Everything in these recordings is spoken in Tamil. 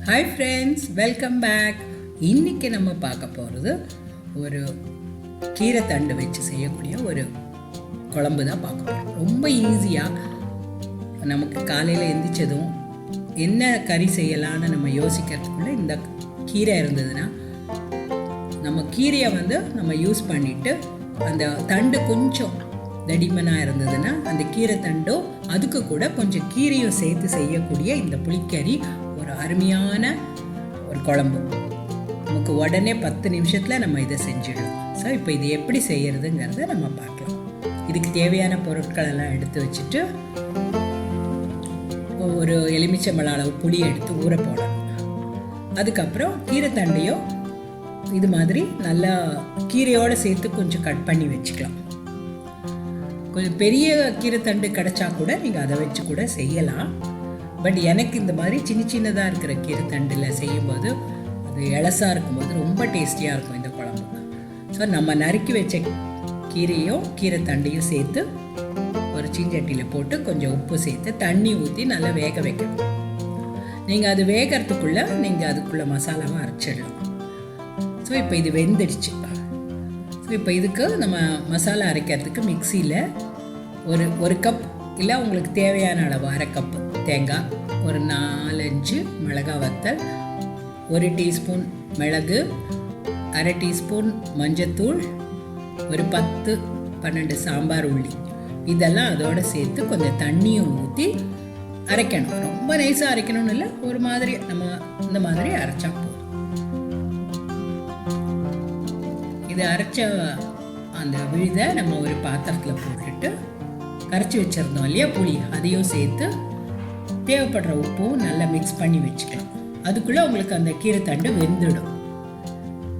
Hi friends, welcome back. இன்றைக்கி நம்ம பார்க்க போகிறது ஒரு கீரை தண்டு வச்சு செய்யக்கூடிய ஒரு குழம்பு தான் பார்க்க போகிறோம். ரொம்ப ஈஸியாக நமக்கு காலையில் எந்திரிச்சதும் என்ன கறி செய்யலான்னு நம்ம யோசிக்கிறதுக்குள்ளே இந்த கீரை இருந்ததுன்னா நம்ம கீரையை நம்ம யூஸ் பண்ணிவிட்டு அந்த தண்டு கொஞ்சம் தடிமனாக இருந்ததுன்னா அந்த கீரை தண்டும் அதுக்கு கூட கொஞ்சம் கீரையும் சேர்த்து செய்யக்கூடிய இந்த புளிக்கறி ஒரு அருமையான ஒரு குழம்பு. நமக்கு உடனே 10 நிமிஷத்தில் நம்ம இதை செஞ்சிடலாம். ஸோ இப்போ இது எப்படி செய்யறதுங்கிறத நம்ம பார்க்கலாம். இதுக்கு தேவையான பொருட்கள் எல்லாம் எடுத்து வச்சுட்டு ஒரு எலுமிச்சம்பழ அளவு புளி எடுத்து ஊற போடணும். அதுக்கப்புறம் கீரை தண்டையும் இது மாதிரி நல்லா கீரையோடு சேர்த்து கொஞ்சம் கட் பண்ணி வச்சுக்கலாம். கொஞ்சம் பெரிய கீரை தண்டு கிடச்சா கூட நீங்கள் அதை வச்சு கூட செய்யலாம். பட் எனக்கு இந்த மாதிரி சின்னதாக இருக்கிற கீரை தண்டில் செய்யும்போது அது இலசாக இருக்கும்போது ரொம்ப டேஸ்டியாக இருக்கும் இந்த குழம்பு. ஸோ நம்ம நறுக்கி வச்ச கீரையும் கீரை தண்டையும் சேர்த்து ஒரு சீஞ்சட்டியில் போட்டு கொஞ்சம் உப்பு சேர்த்து தண்ணி ஊற்றி நல்லா வேக வைக்கணும். நீங்கள் அது வேகிறதுக்குள்ளே நீங்கள் அதுக்குள்ளே மசாலாவை அரைச்சிடலாம். ஸோ இப்போ இது வெந்துடுச்சு. ஸோ இப்போ இதுக்கு நம்ம மசாலா அரைக்கிறதுக்கு மிக்சியில் ஒரு கப் இல்லை உங்களுக்கு தேவையான அளவு 1/2 கப்பு தேங்காய், ஒரு 4-5 மிளகாய் வத்தல், 1 டீஸ்பூன் மிளகு, 1/2 டீஸ்பூன் மஞ்சத்தூள், ஒரு 10-12 சாம்பார் உள்ளி, இதெல்லாம் அதோடு சேர்த்து கொஞ்சம் தண்ணியும் ஊற்றி அரைக்கணும். ரொம்ப நைஸாக அரைக்கணும்னு இல்லை, ஒரு மாதிரி நம்ம இந்த மாதிரி அரைச்சா போதும். இது அரைச்ச அந்த விழுதை நம்ம ஒரு பாத்திரத்தில் போட்டுட்டு கரைச்சி வச்சுருந்தோம் இல்லையா புளி, அதையும் சேர்த்து தேவைப்படுற உப்பும் நல்லா மிக்ஸ் பண்ணி வச்சுக்கலாம். அதுக்குள்ளே உங்களுக்கு அந்த கீரை தண்டு வெந்துடும்.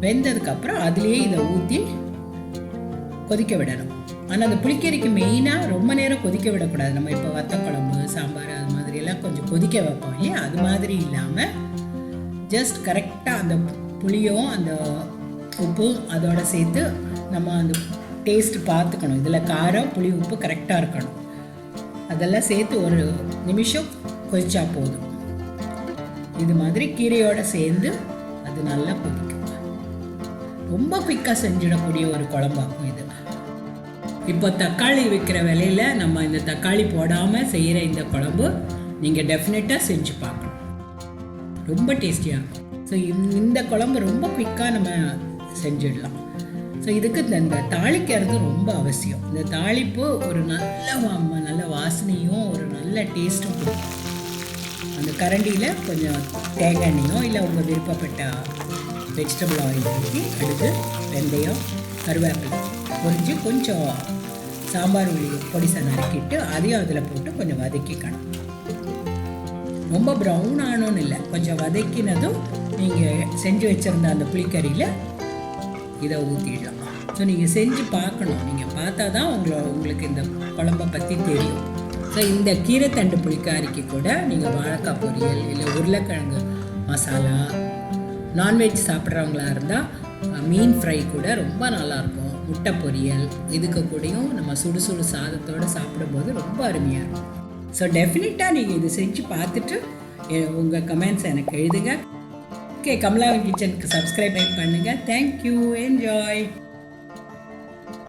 வெந்ததுக்கப்புறம் அதுலேயே இதை ஊற்றி கொதிக்க விடணும். ஆனால் அந்த புளிக்கறிக்கு மெயினாக ரொம்ப நேரம் கொதிக்க விடக்கூடாது. நம்ம இப்போ வத்த குழம்பு, சாம்பார் அது மாதிரியெல்லாம் கொஞ்சம் கொதிக்க வைப்போம் இல்லையா, அது மாதிரி இல்லாமல் ஜஸ்ட் கரெக்டாக அந்த புளியும் அந்த உப்பு அதோட சேர்த்து நம்ம அந்த டேஸ்ட் பார்த்துக்கணும். இதில் காரம், புளி, உப்பு கரெக்டாக இருக்கணும். அதெல்லாம் சேர்த்து ஒரு நிமிஷம் கொதிச்சா போதும். இது மாதிரி கீரையோடு சேர்ந்து அது நல்லா கொதிக்கும். ரொம்ப குயிக்காக செஞ்சிடக்கூடிய ஒரு குழம்பாகும் இது. இப்போ தக்காளி விற்கிற விலையில் நம்ம இந்த தக்காளி போடாமல் செய்கிற இந்த குழம்பு நீங்கள் டெஃபினட்டாக செஞ்சு பார்க்கணும். ரொம்ப டேஸ்டியாக இருக்கும். ஸோ இந்த குழம்பு ரொம்ப குயிக்காக நம்ம செஞ்சிடலாம். ஸோ இதுக்கு இந்த தாளிக்கிறது ரொம்ப அவசியம். இந்த தாளிப்பு ஒரு நல்ல வாசனையும் ஒரு நல்ல டேஸ்ட்டும் கொடுக்கும். அந்த கரண்டியில் கொஞ்சம் தேங்காய் எண்ணெயோ இல்லை உங்கள் விருப்பப்பட்ட வெஜிடபிள் ஆயில் ஊற்றி கடுகு, வெந்தயம், கருவேப்பிலை பொரிஞ்சு கொஞ்சம் சாம்பார் உள்ளி பொடிசை நறுக்கிட்டு அதையும் அதில் போட்டு கொஞ்சம் வதக்கிக்கணும். ரொம்ப ப்ரௌன் ஆனோன்னு இல்லை, கொஞ்சம் வதக்கினதும் நீங்கள் செஞ்சு வச்சுருந்த அந்த புளிக்கறியில் இதை ஊற்றிடலாம். ஸோ நீங்கள் செஞ்சு பார்க்கணும். நீங்கள் பார்த்தா தான் உங்களுக்கு இந்த குழம்பை பற்றி தெரியும். ஸோ இந்த கீரை தண்டு புளிக்கறிக்கு கூட நீங்கள் வாழைக்காய் பொரியல் இல்லை உருளைக்கிழங்கு மசாலா, நான்வெஜ் சாப்பிட்றவங்களா இருந்தால் மீன் ஃப்ரை கூட ரொம்ப நல்லாயிருக்கும். முட்டை பொரியல் இதுக்கு கூடயும் நம்ம சுடு சாதத்தோடு சாப்பிடும்போது ரொம்ப அருமையாக இருக்கும். ஸோ டெஃபினட்டாக நீங்கள் இது செஞ்சு பார்த்துட்டு உங்கள் கமெண்ட்ஸ் எனக்கு எழுதுங்க. ஓகே, கமலா கிச்சனுக்கு சப்ஸ்கிரைப் பண்ணுங்கள். Thank you, enjoy.